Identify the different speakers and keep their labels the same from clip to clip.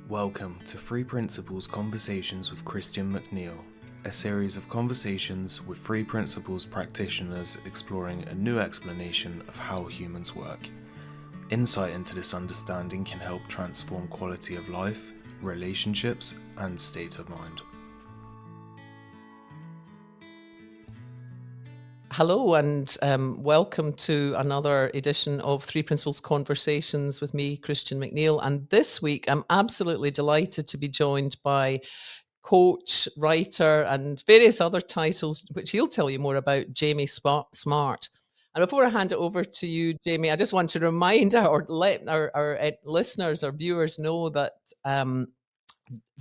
Speaker 1: Welcome to Free Principles Conversations with Christian McNeill, a series of conversations with Free Principles practitioners exploring a new explanation of how humans work. Insight into this understanding can help transform quality of life, relationships, and state of mind.
Speaker 2: Hello and welcome to another edition of Three Principles Conversations with me, Christian McNeill. And this week, I'm absolutely delighted to be joined by coach, writer, and various other titles, which he'll tell you more about, Jamie Smart. And before I hand it over to you, Jamie, I just want to remind or let our listeners or viewers know that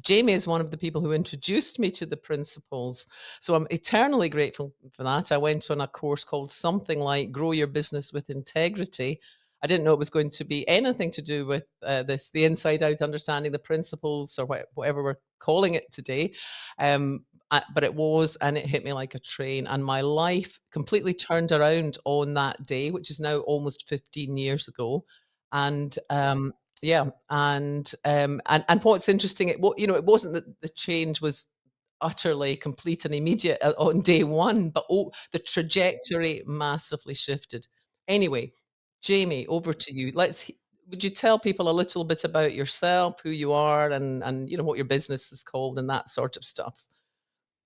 Speaker 2: Jamie is one of the people who introduced me to the principles. So I'm eternally grateful for that. I went on a course called something like Grow Your Business with Integrity. I didn't know it was going to be anything to do with the inside out understanding the principles or whatever we're calling it today. But it was, and it hit me like a train. And my life completely turned around on that day, which is now almost 15 years ago. And yeah, and what's interesting, it wasn't that the change was utterly complete and immediate on day one, but the trajectory massively shifted. Anyway, Jamie, over to you. Would you tell people a little bit about yourself, who you are, and what your business is called, and that sort of stuff?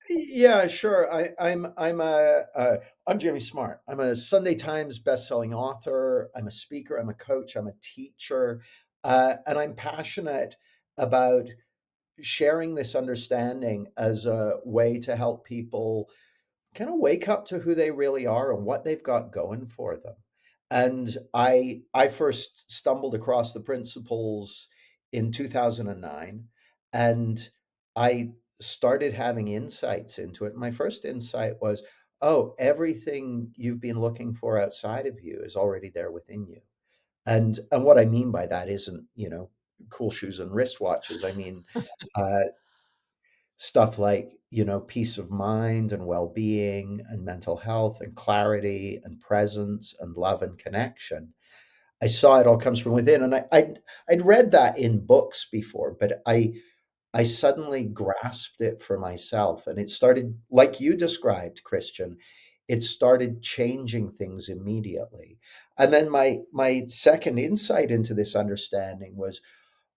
Speaker 3: Yeah, sure. I'm Jimmy Smart. I'm a Sunday Times bestselling author. I'm a speaker. I'm a coach. I'm a teacher, and I'm passionate about sharing this understanding as a way to help people kind of wake up to who they really are and what they've got going for them. And I first stumbled across the principles in 2009, and I started having insights into it. My first insight was, oh, everything you've been looking for outside of you is already there within you. And what I mean by that isn't, cool shoes and wristwatches. I mean, uh, stuff like, peace of mind and well-being and mental health and clarity and presence and love and connection. I saw it all comes from within, and I'd read that in books before, but I suddenly grasped it for myself, and it started like you described, Christian. It started changing things immediately. And then my second insight into this understanding was,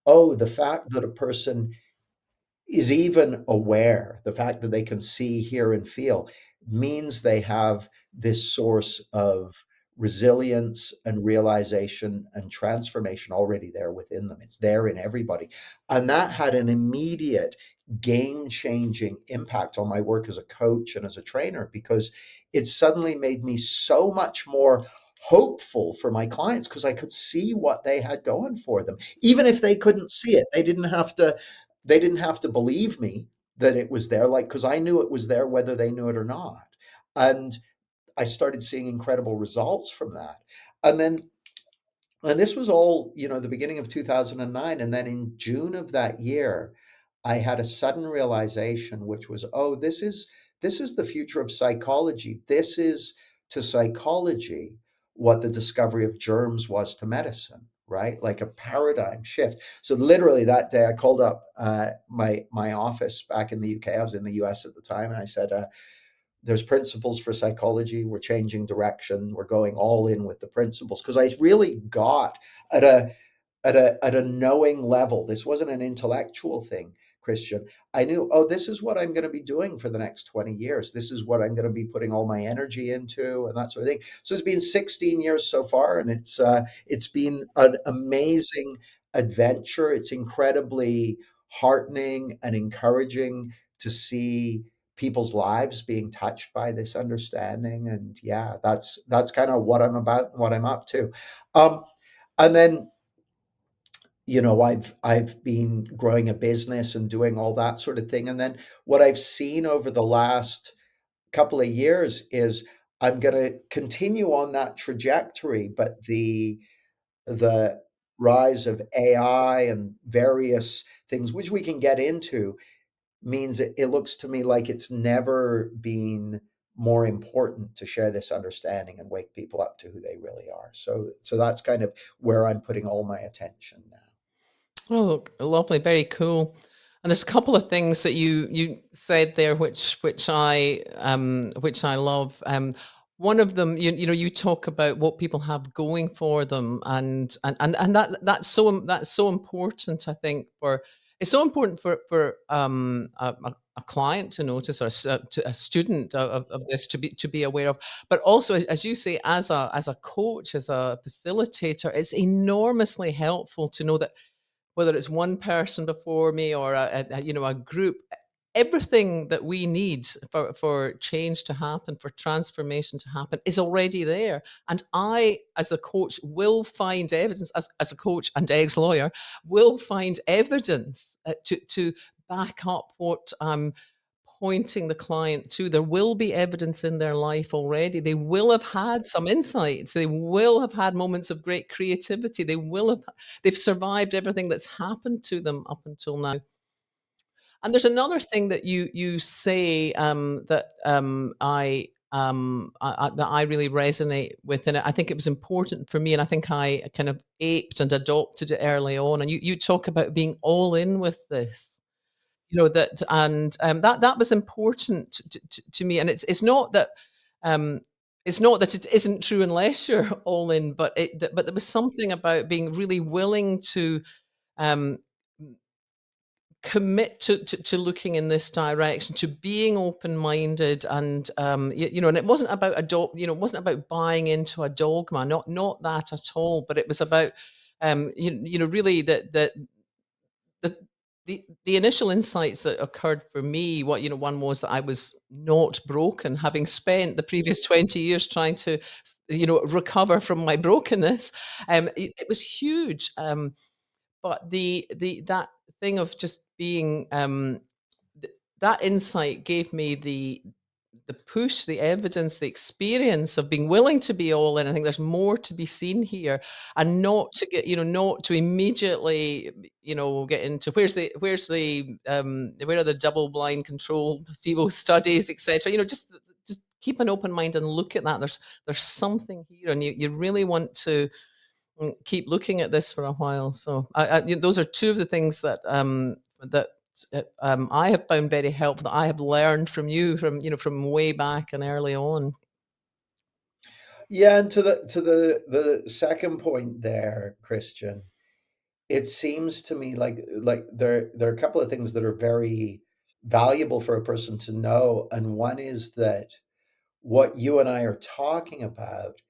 Speaker 3: oh, the fact that a person is even aware, the fact that they can see, hear, and feel means they have this source of resilience and realization and transformation already there within them. It's there in everybody. And that had an immediate game changing impact on my work as a coach and as a trainer, because it suddenly made me so much more hopeful for my clients because I could see what they had going for them. Even if they couldn't see it, they didn't have to believe me that it was there, like, because I knew it was there whether they knew it or not. And I started seeing incredible results from that. And then, and this was all, the beginning of 2009. And then in June of that year, I had a sudden realization, which was, oh, this is the future of psychology. This is to psychology what the discovery of germs was to medicine, right? Like a paradigm shift. So literally that day, I called up my office back in the UK. I was in the US at the time, and I said, there's principles for psychology. We're changing direction. We're going all in with the principles, because I really got at a knowing level. This wasn't an intellectual thing, Christian. I knew, oh, this is what I'm going to be doing for the next 20 years. This is what I'm going to be putting all my energy into, and that sort of thing. So it's been 16 years so far, and it's been an amazing adventure. It's incredibly heartening and encouraging to see people's lives being touched by this understanding. And yeah, that's kind of what I'm about and what I'm up to. Um, and then, I've been growing a business and doing all that sort of thing. And then what I've seen over the last couple of years is I'm going to continue on that trajectory, but the rise of AI and various things, which we can get into, means it looks to me like it's never been more important to share this understanding and wake people up to who they really are. So that's kind of where I'm putting all my attention now.
Speaker 2: Oh, lovely, very cool. And there's a couple of things that you said there, which I love. One of them, you talk about what people have going for them, and that's so important. I think for it's so important for a client to notice, or to a student of this to be aware of, but also, as you say, as a coach, as a facilitator, it's enormously helpful to know that whether it's one person before me or a group, everything that we need for change to happen, for transformation to happen, is already there. And I, as a coach, will find evidence, as a coach and ex-lawyer, will find evidence to back up what I'm pointing the client to. There will be evidence in their life already. They will have had some insights. They will have had moments of great creativity. They've survived everything that's happened to them up until now. And there's another thing that you say, that I really resonate with, and I think it was important for me, and I think I kind of aped and adopted it early on. And you talk about being all in with this. That, and that was important to me. And um it's not that it isn't true unless you're all in, but there was something about being really willing to um commit to looking in this direction, to being open-minded, and and it wasn't about it wasn't about buying into a dogma, not that at all, but it was about really the the initial insights that occurred for me. One was that I was not broken, having spent the previous 20 years trying to recover from my brokenness. It was huge. But the that thing of just being, that insight gave me the push, the evidence, the experience of being willing to be all in. I think there's more to be seen here, and not to immediately, get into where are the double blind control placebo studies, etc. Just keep an open mind and look at that. There's something here, and you really want to keep looking at this for a while. So those are two of the things that I have found very helpful, that I have learned from you, from way back and early on.
Speaker 3: Yeah, and to the second point there, Christian, it seems to me like there are a couple of things that are very valuable for a person to know, and one is that what you and I are talking about,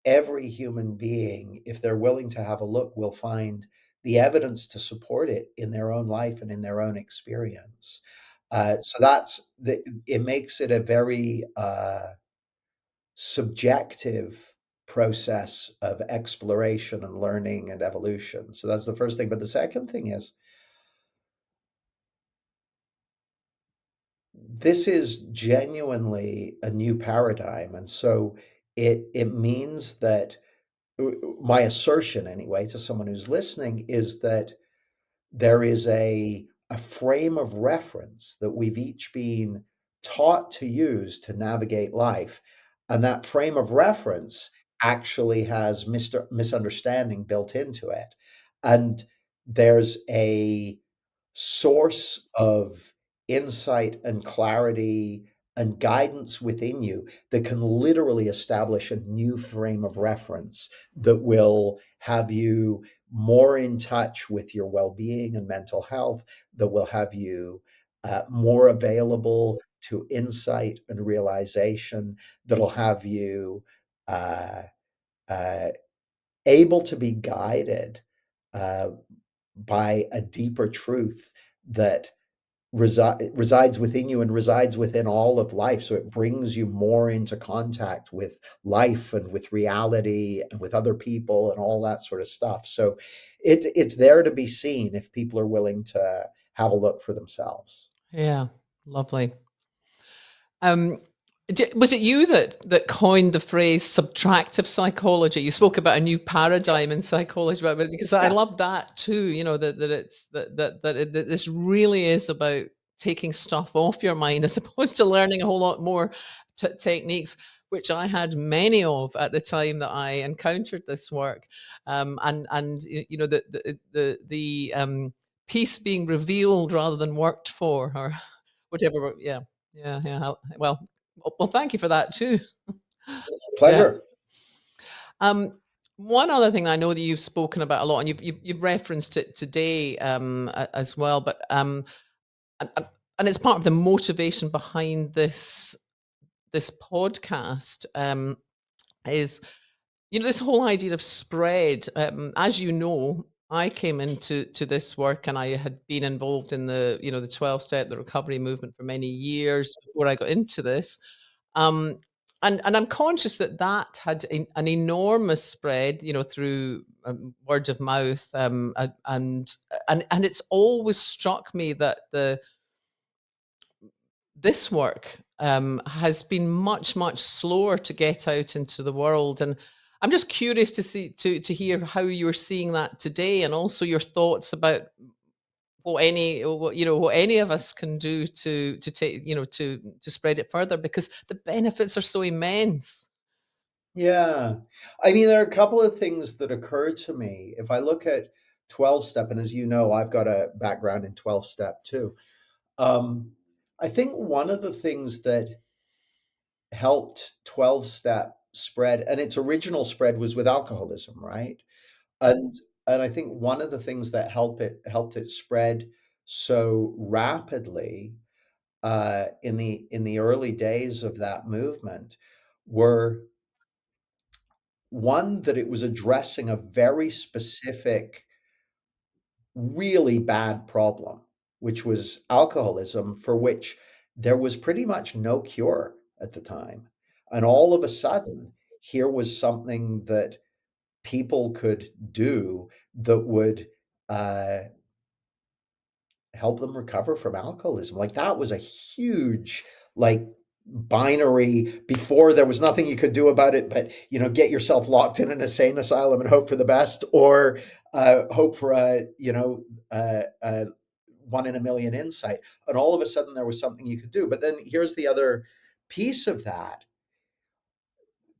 Speaker 3: every human being, if they're willing to have a look, will find the evidence to support it in their own life and in their own experience. So it makes it a very subjective process of exploration and learning and evolution. So that's the first thing. But the second thing is, this is genuinely a new paradigm. And so it means that my assertion, anyway, to someone who's listening, is that there is a frame of reference that we've each been taught to use to navigate life. And that frame of reference actually has misunderstanding built into it. And there's a source of insight and clarity and guidance within you that can literally establish a new frame of reference that will have you more in touch with your well-being and mental health, that will have you more available to insight and realization, that'll have you uh, uh, able to be guided uh, by a deeper truth that resides within you and resides within all of life. So it brings you more into contact with life and with reality and with other people and all that sort of stuff. So it's there to be seen if people are willing to have a look for themselves.
Speaker 2: Yeah, lovely. Um, was it you that coined the phrase subtractive psychology? You spoke about a new
Speaker 3: Yeah,
Speaker 2: paradigm in psychology, but because I
Speaker 3: yeah.
Speaker 2: love that too. That this really is about taking stuff off your mind, as opposed to learning a whole lot more techniques. which I had many of at the time that I encountered this work, and you know the peace being revealed rather than worked for, or whatever. Yeah, yeah, yeah. Well, thank you for that too. Yeah.
Speaker 3: Pleasure.
Speaker 2: Um, One other thing I know that you've spoken about a lot, and you've referenced it today as well, but and, and and it's part of the motivation behind this podcast, is this whole idea of spread. As you know, I came into this work, and I had been involved in the 12 step, the recovery movement, for many years before I got into this. um, and I'm conscious that that had an enormous spread, through word of mouth, and it's always struck me that this work has been much slower to get out into the world. And I'm just curious to hear how you're seeing that today, and also your thoughts about what any of us can do to take to spread it further, because the benefits are so immense.
Speaker 3: Yeah. I mean, there are a couple of things that occur to me. If I look at 12 step, and as you know, I've got a background in 12 step too. Um, I think one of the things that helped 12 step spread, and its original spread was with alcoholism, right? And and I think one of the things that helped it spread so rapidly in the early days of that movement were, one, that it was addressing a very specific, really bad problem, which was alcoholism, for which there was pretty much no cure at the time. And all of a sudden, here was something that people could do that would uh, help them recover from alcoholism. Like, that was a huge, like, binary. Before, there was nothing you could do about it but, get yourself locked in an insane asylum and hope for the best, or hope for a one in a million insight. And all of a sudden there was something you could do. But then here's the other piece of that: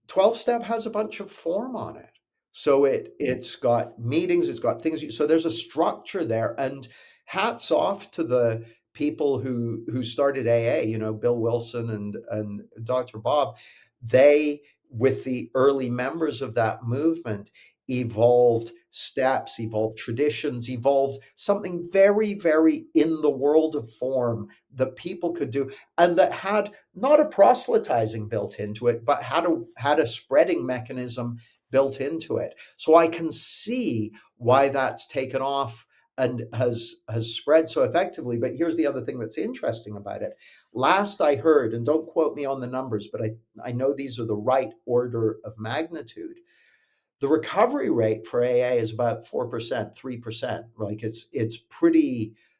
Speaker 3: 12 step has a bunch of form on it. So it's got meetings, it's got things, so there's a structure there. And hats off to the people who started AA, Bill Wilson and Dr. Bob. They, with the early members of that movement, evolved steps, evolved traditions, evolved something very, very in the world of form that people could do, and that had not a proselytizing built into it, but had a spreading mechanism built into it. So I can see why that's taken off and has spread so effectively. But here's the other thing that's interesting about it. Last I heard, and don't quote me on the numbers, but I know these are the right order of magnitude. The recovery rate for AA is about 4%, 3%. Like, it's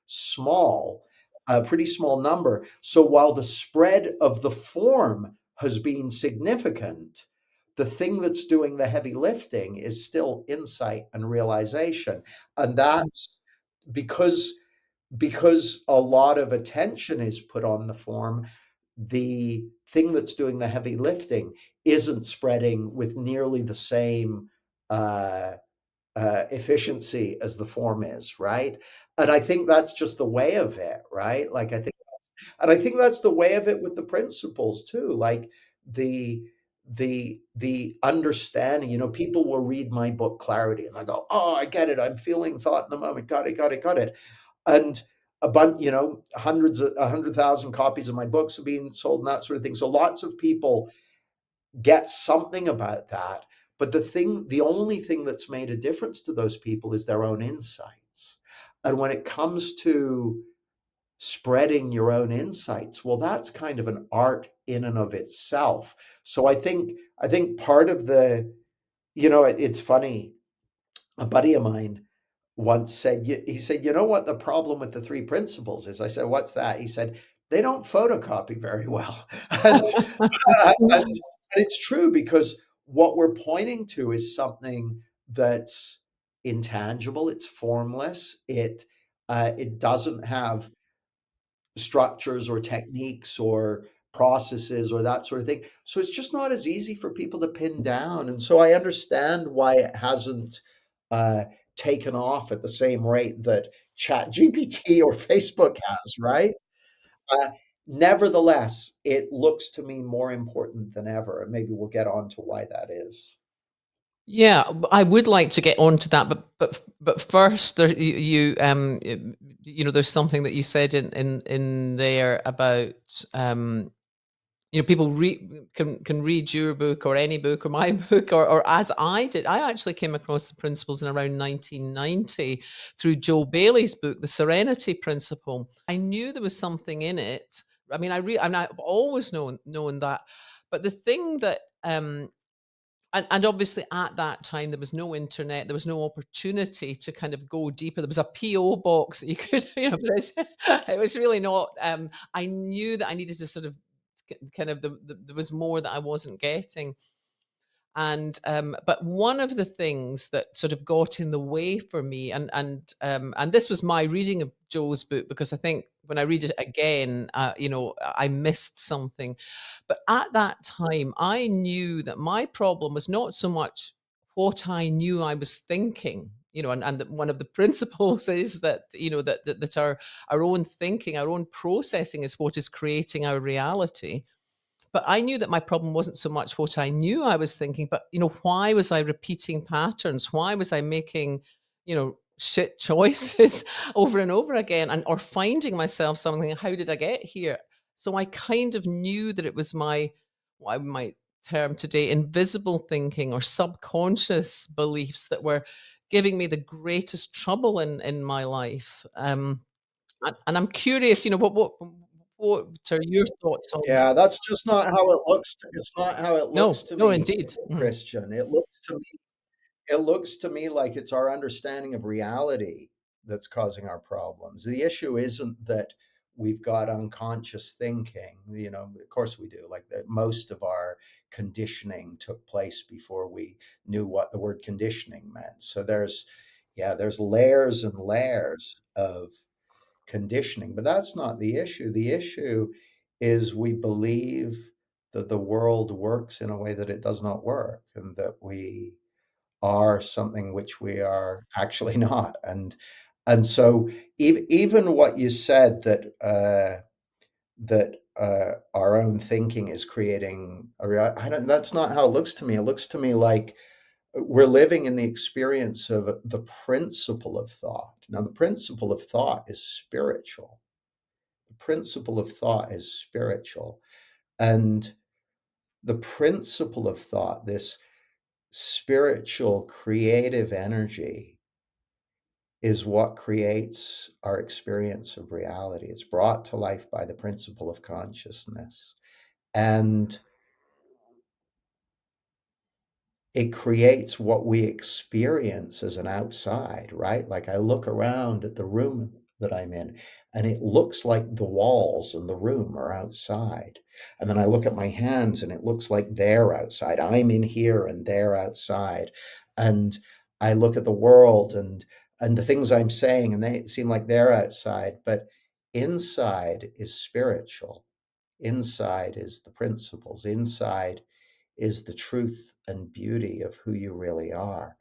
Speaker 3: small, a pretty small number. So while the spread of the form has been significant, the thing that's doing the heavy lifting is still insight and realization. And that's because a lot of attention is put on the form. The thing that's doing the heavy lifting isn't spreading with nearly the same uh, efficiency as the form is, right? And I think that's just the way of it, right? Like, I think that's the way of it with the principles too. Like, the understanding. People will read my book Clarity, and I go, "Oh, I get it. I'm feeling thought in the moment. Got it. Got it. Got it." And a bunch, hundreds of 100,000 copies of my books have been sold, and that sort of thing. So lots of people get something about that. But the only thing that's made a difference to those people is their own insights. And when it comes to spreading your own insights, well, that's kind of an art in and of itself. So I think part of it's funny. A buddy of mine once said, he said, "You know what the problem with the three principles is?" I said, "What's that?" He said, "They don't photocopy very well." And and it's true, because what we're pointing to is something that's intangible, it's formless, it doesn't have structures or techniques or processes or that sort of thing. So it's just not as easy for people to pin down. And so I understand why it hasn't uh, taken off at the same rate that Chat GPT or Facebook has, right? Uh, Nevertheless, it looks to me more important than ever, and maybe we'll get on to why that is.
Speaker 2: Yeah, I would like to get on to that, but first, there, there's something that you said in there about people can read your book or any book or my book or as I did. I actually came across the principles in around 1990 through Joe Bailey's book, The Serenity Principle. I knew there was something in it. I mean, I've always known that, but the thing that and obviously at that time there was no internet, there was no opportunity to kind of go deeper. There was a PO box that you could, but it was really not. I knew that I needed to sort of kind of there was more that I wasn't getting. And but one of the things that sort of got in the way for me, and this was my reading of Joe's book, because I think when I read it again, I missed something. But at that time, I knew that my problem was not so much what I knew I was thinking. And that one of the principles is that that our own thinking, our own processing is what is creating our reality. But I knew that my problem wasn't so much what I knew I was thinking, but why was I repeating patterns? Why was I making, shit choices over and over again, and or finding myself something? How did I get here? So I kind of knew that it was my, what I might term today, invisible thinking or subconscious beliefs that were giving me the greatest trouble in my life. And I'm curious, what are your thoughts on that?
Speaker 3: Yeah, that's just not how it looks. It's not how it looks
Speaker 2: No,
Speaker 3: to
Speaker 2: no,
Speaker 3: me,
Speaker 2: indeed. Mhm.
Speaker 3: Christian. It looks to me like it's our understanding of reality that's causing our problems. The issue isn't that we've got unconscious thinking. Of course we do. Like that, most of our conditioning took place before we knew what the word conditioning meant. So there's layers and layers of conditioning, but that's not the issue. The issue is we believe that the world works in a way that it does not work, and that we are something which we are actually not. And so even what you said, that our own thinking is creating a reality, I don't, that's not how it looks to me. It looks to me like we're living in the experience of the principle of thought. Now, the principle of thought is spiritual. The principle of thought is spiritual. And the principle of thought, this spiritual creative energy, is what creates our experience of reality. It's brought to life by the principle of consciousness. And it creates what we experience as an outside, right? Like I look around at the room that I'm in, and it looks like the walls in the room are outside. And then I look at my hands, and it looks like they're outside. I'm in here and they're outside. And I look at the world and the things I'm saying, and they seem like they're outside, but inside is spiritual. Inside is the principles. Inside is the truth and beauty of who you really are.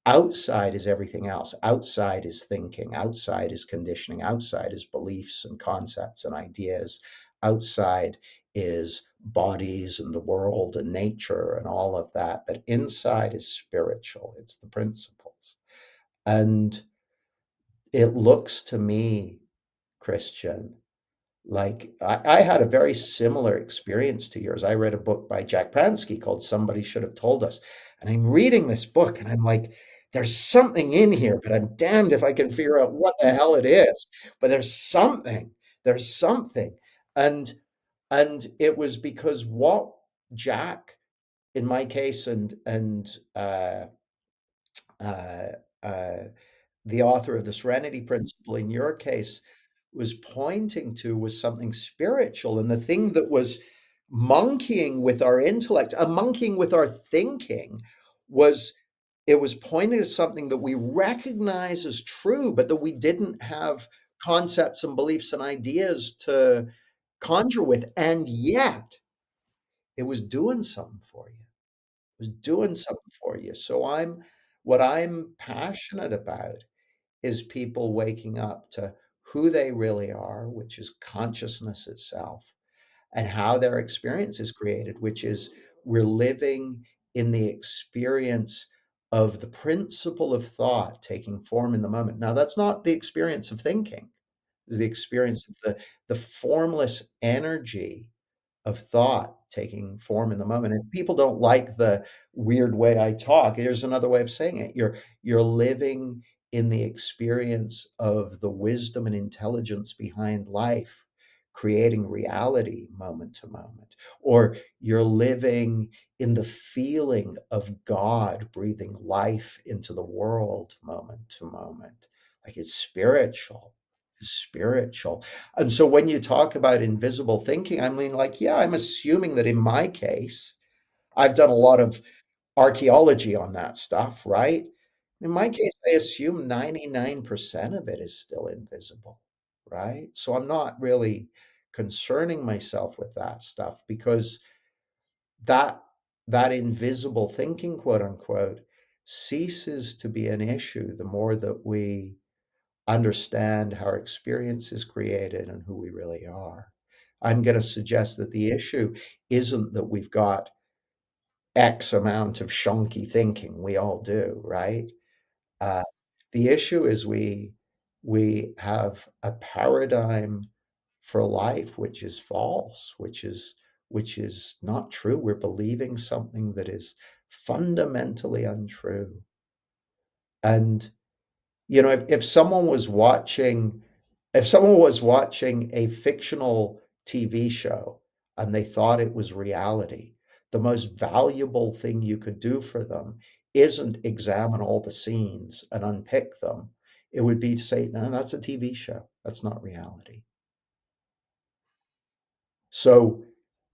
Speaker 3: Outside is everything else. Outside is thinking. Outside is conditioning. Outside is beliefs and concepts and ideas. Outside is bodies and the world and nature and all of that. But inside is spiritual. It's the principles. And it looks to me, Christian, like I had a very similar experience to yours. I read a book by Jack Pransky called Somebody Should Have Told Us. And I'm reading this book and I'm like, there's something in here, but I'm damned if I can figure out what the hell it is. But there's something. There's something. And and it was because what Jack, in my case, and uh, uh, the author of the Serenity Principle in your case was pointing to was something spiritual. And the thing that was monkeying with our intellect, monkeying with our thinking, was it was pointing to something that we recognize as true, but that we didn't have concepts and beliefs and ideas conjure with, and yet it was doing something for you. It was doing something for you. So what I'm passionate about is people waking up to who they really are, which is consciousness itself, and how their experience is created, which is we're living in the experience of the principle of thought taking form in the moment. Now, that's not the experience of thinking, it's the experience of the formless energy of thought taking form in the moment. And people don't like the weird way I talk. Here's another way of saying it. You're living in the experience of the wisdom and intelligence behind life, creating reality moment to moment. Or you're living in the feeling of God breathing life into the world moment to moment. Like it's spiritual. It's spiritual. And so when you talk about invisible thinking, I mean, like, yeah, I'm assuming that in my case, I've done a lot of archaeology on that stuff, right? In my case, I assume 99% of it is still invisible, right? So I'm not really concerning myself with that stuff because that that invisible thinking, quote unquote, ceases to be an issue the more that we understand how our experience is created and who we really are. I'm going to suggest that the issue isn't that we've got X amount of shonky thinking. We all do, right? Uh, the issue is we have a paradigm for life which is false, which is not true. We're believing something that is fundamentally untrue. And if someone was watching a fictional TV show and they thought it was reality, the most valuable thing you could do for them isn't examine all the scenes and unpick them. It would be to say, no, that's a TV show. That's not reality. So,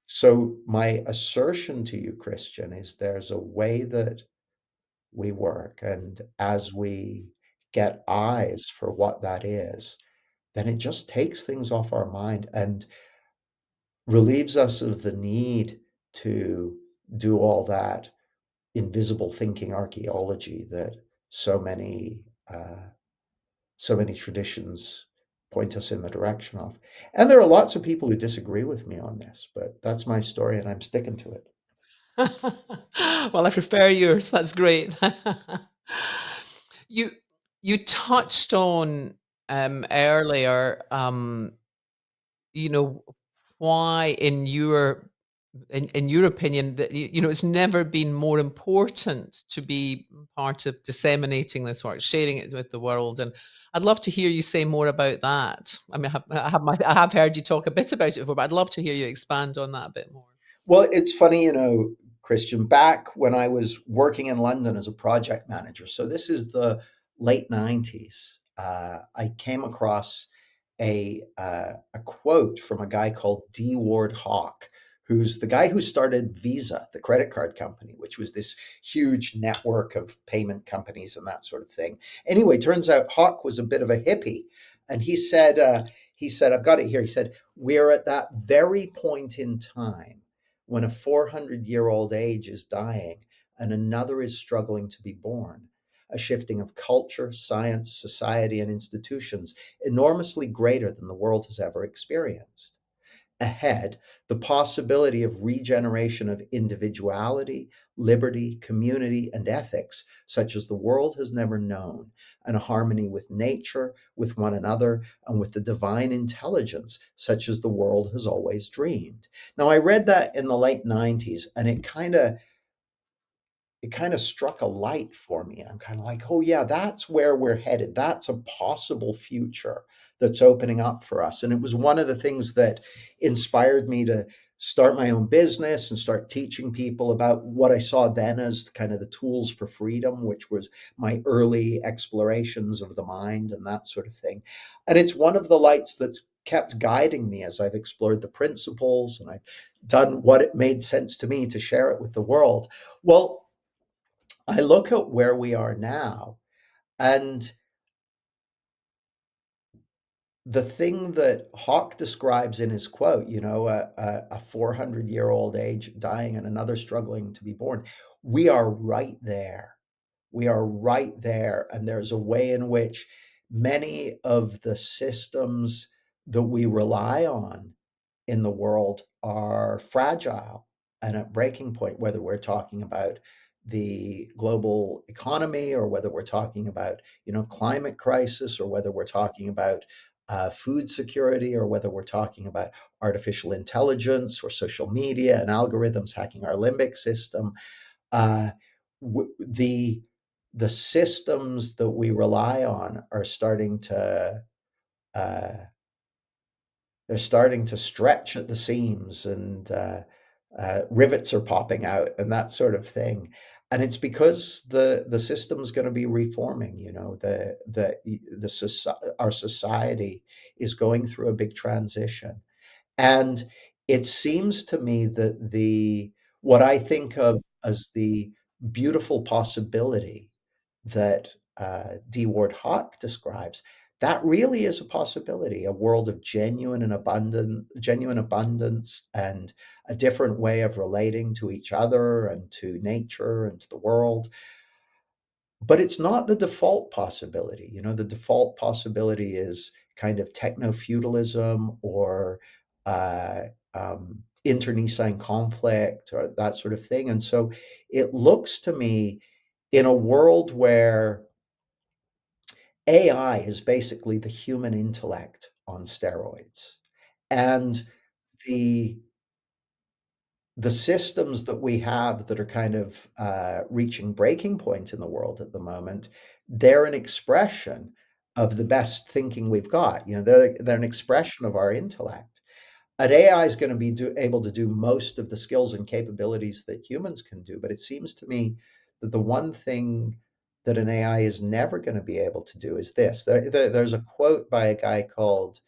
Speaker 3: so my assertion to you, Christian, is there's a way that we work. And as we get eyes for what that is, then it just takes things off our mind and relieves us of the need to do all that invisible thinking archaeology that so many uh, so many traditions point us in the direction of. And there are lots of people who disagree with me on this, but that's my story and I'm sticking to it.
Speaker 2: Well, I prefer yours. That's great. You you touched on earlier, you know, why in your opinion that it's never been more important to be part of disseminating this work, sharing it with the world. And I'd love to hear you say more about that. I mean, I have heard you talk a bit about it before, but I'd love to hear you expand on that a bit more.
Speaker 3: Well, it's funny, Christian, back when I was working in London as a project manager, so this is the late 90s, I came across a quote from a guy called D. Ward Hawk, who's the guy who started Visa, the credit card company, which was this huge network of payment companies and that sort of thing. Anyway, turns out Hawk was a bit of a hippie, and he said, I've got it here. He said, "We're at that very point in time when a 400-year-old age is dying and another is struggling to be born, a shifting of culture, science, society, and institutions enormously greater than the world has ever experienced. Ahead, the possibility of regeneration of individuality, liberty, community, and ethics, such as the world has never known, and a harmony with nature, with one another, and with the divine intelligence, such as the world has always dreamed." Now, I read that in the late 90s, and it kind of struck a light for me. I'm kind of like, oh, yeah, that's where we're headed. That's a possible future that's opening up for us. And it was one of the things that inspired me to start my own business and start teaching people about what I saw then as kind of the tools for freedom, which was my early explorations of the mind and that sort of thing. And it's one of the lights that's kept guiding me as I've explored the principles and I've done what it made sense to me to share it with the world. Well, I look at where we are now, and the thing that Hawke describes in his quote, a 400-year-old age dying and another struggling to be born, we are right there. We are right there. And there's a way in which many of the systems that we rely on in the world are fragile and at breaking point, whether we're talking about the global economy or whether we're talking about, climate crisis or whether we're talking about food security or whether we're talking about artificial intelligence or social media and algorithms hacking our limbic system. Uh, the systems that we rely on are starting to uh, they're starting to stretch at the seams, and rivets are popping out and that sort of thing. And it's because the system's going to be reforming. Our society is going through a big transition, and it seems to me that the what I think of as the beautiful possibility that D. Ward Hawk describes, that really is a possibility, a world of genuine abundance and a different way of relating to each other and to nature and to the world. But it's not the default possibility. The default possibility is kind of techno feudalism or uh, internecine conflict or that sort of thing. And so it looks to me, in a world where AI is basically the human intellect on steroids, and the the systems that we have that are kind of reaching breaking point in the world at the moment, they're an expression of the best thinking we've got. They're an expression of our intellect. An AI is going to be able to do most of the skills and capabilities that humans can do, but it seems to me that the one thing that an AI is never going to be able to do is this. There's a quote by a guy called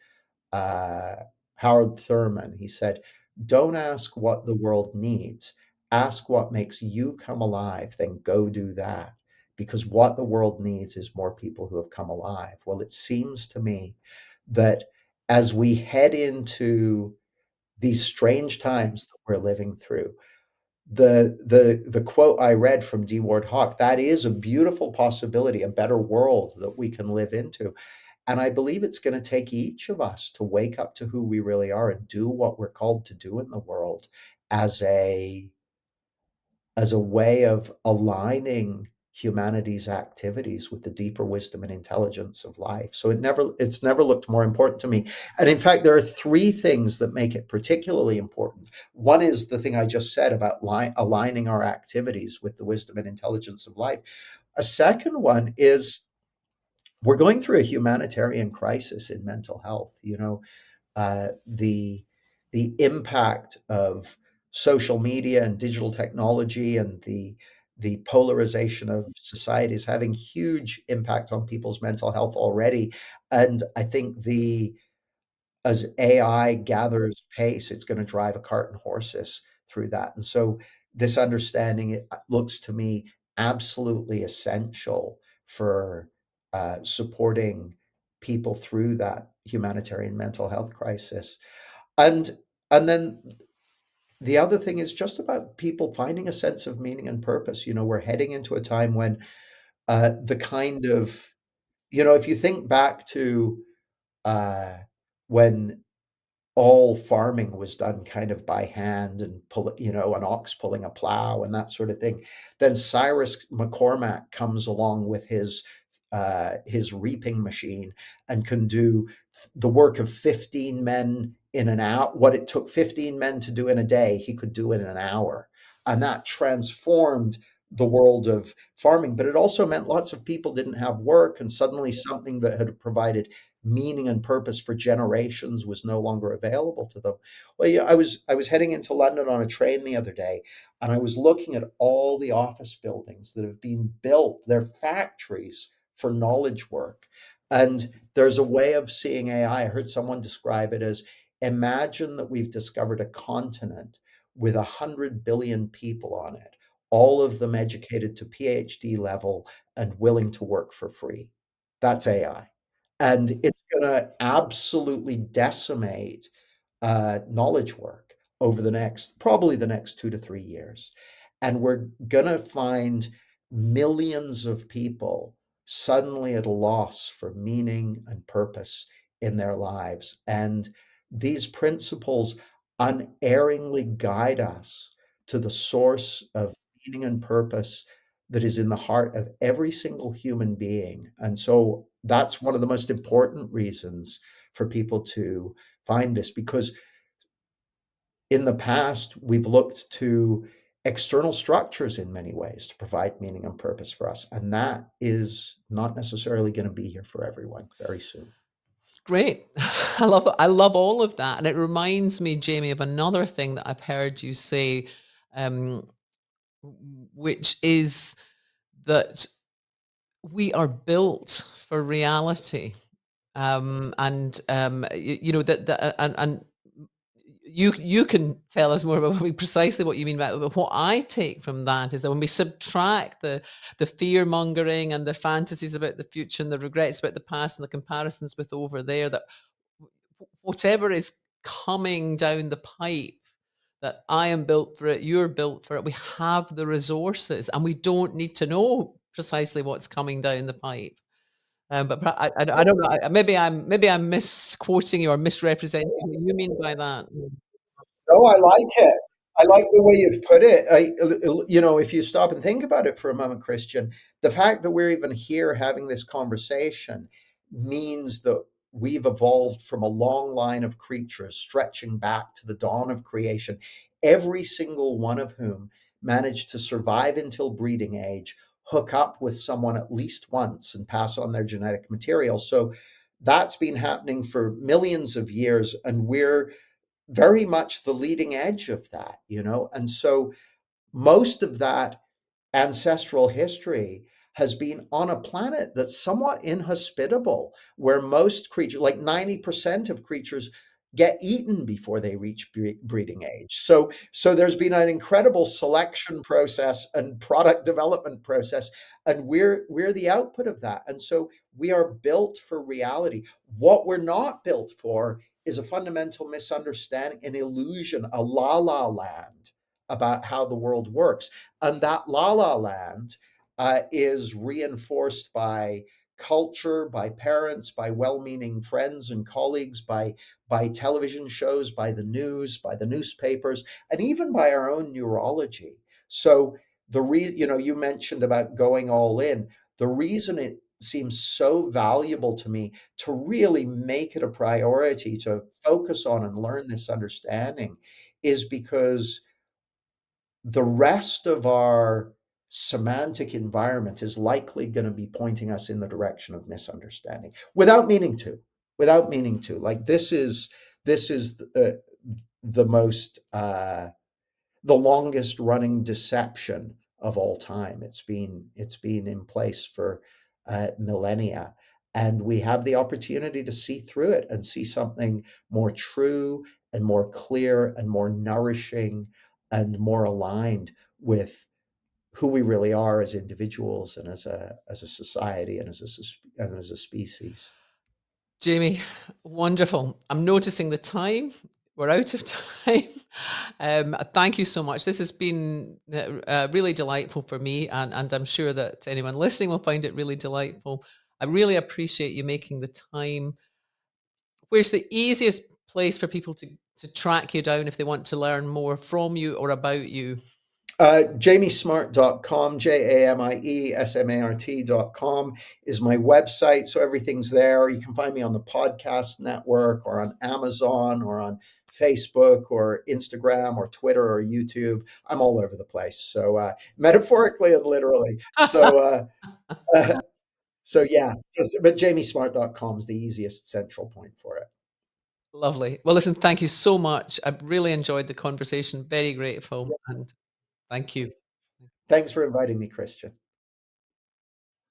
Speaker 3: uh, Howard Thurman. He said, "Don't ask what the world needs. Ask what makes you come alive, then go do that. Because what the world needs is more people who have come alive." Well, it seems to me that as we head into these strange times that we're living through, the quote I read from D. Ward Hawk, that is a beautiful possibility, a better world that we can live into. And I believe it's going to take each of us to wake up to who we really are and do what we're called to do in the world as a way of aligning humanity's activities with the deeper wisdom and intelligence of life. So it's never looked more important to me. And in fact, there are three things that make it particularly important. One is the thing I just said about aligning our activities with the wisdom and intelligence of life. A second one is we're going through a humanitarian crisis in mental health. The impact of social media and digital technology and the polarization of society is having huge impact on people's mental health already. And I think the as AI gathers pace, it's going to drive a cart and horses through that. And so this understanding, it looks to me absolutely essential for supporting people through that humanitarian mental health crisis. And and then the other thing is just about people finding a sense of meaning and purpose. We're heading into a time when the kind of, if you think back to uh, when all farming was done kind of by hand and an ox pulling a plow and that sort of thing. Then Cyrus McCormack comes along with his reaping machine and can do the work of 15 men in an hour. What it took 15 men to do in a day, he could do it in an hour. And that transformed the world of farming. But it also meant lots of people didn't have work, and suddenly something that had provided meaning and purpose for generations was no longer available to them. Well, yeah, I was heading into London on a train the other day, and I was looking at all the office buildings that have been built. They're factories for knowledge work. And there's a way of seeing AI. I heard someone describe it as, imagine that we've discovered a continent with 100 billion people on it, all of them educated to PhD level and willing to work for free. That's AI. and it's gonna absolutely decimate knowledge work over probably the next 2 to 3 years. And we're gonna find millions of people suddenly at a loss for meaning and purpose in their lives. And these principles unerringly guide us to the source of meaning and purpose that is in the heart of every single human being. And so that's one of the most important reasons for people to find this, because in the past, we've looked to external structures in many ways to provide meaning and purpose for us. And that is not necessarily going to be here for everyone very soon.
Speaker 2: Great. I love all of that. And it reminds me, Jamie, of another thing that I've heard you say, um, which is that we are built for reality. And you can tell us more about precisely what you mean by it, but what I take from that is that when we subtract the fear mongering and the fantasies about the future and the regrets about the past and the comparisons with over there, that whatever is coming down the pipe, that I am built for it, you're built for it. We have the resources, and we don't need to know precisely what's coming down the pipe. But I don't know. Maybe I'm misquoting you or misrepresenting what you mean by that.
Speaker 3: No, I like it. I like the way you've put it. If you stop and think about it for a moment, Christian, the fact that we're even here having this conversation means that we've evolved from a long line of creatures stretching back to the dawn of creation, every single one of whom managed to survive until breeding age, hook up with someone at least once, and pass on their genetic material. So that's been happening for millions of years, and we're very much the leading edge of that. And so most of that ancestral history has been on a planet that's somewhat inhospitable, where most creatures, like 90% of creatures, get eaten before they reach breeding age. So there's been an incredible selection process and product development process, and we're the output of that. And so we are built for reality. What we're not built for is a fundamental misunderstanding, an illusion, a la la land about how the world works. And that la la land is reinforced by culture, by parents, by well-meaning friends and colleagues, by television shows, by the news, by the newspapers, and even by our own neurology. So you mentioned about going all in. The reason it seems so valuable to me to really make it a priority to focus on and learn this understanding is because the rest of our semantic environment is likely going to be pointing us in the direction of misunderstanding without meaning to. Like this is the most the longest running deception of all time. It's been in place for millennia, and we have the opportunity to see through it and see something more true and more clear and more nourishing and more aligned with who we really are as individuals and as a society and as a species.
Speaker 2: Jamie, wonderful. I'm noticing the time. We're out of time. Thank you so much. This has been really delightful for me, and I'm sure that anyone listening will find it really delightful. I really appreciate you making the time. Where's the easiest place for people to track you down if they want to learn more from you or about you?
Speaker 3: jamiesmart.com, JAMIESMART.com is my website. So everything's there. You can find me on the podcast network or on Amazon or on Facebook or Instagram or Twitter or YouTube. I'm all over the place. So metaphorically and literally. So yeah, but jamiesmart.com is the easiest central point for it.
Speaker 2: Lovely. Well, listen, thank you so much. I've really enjoyed the conversation. Very grateful,
Speaker 3: Yeah.
Speaker 2: and thank you.
Speaker 3: Thanks for inviting me, Christian.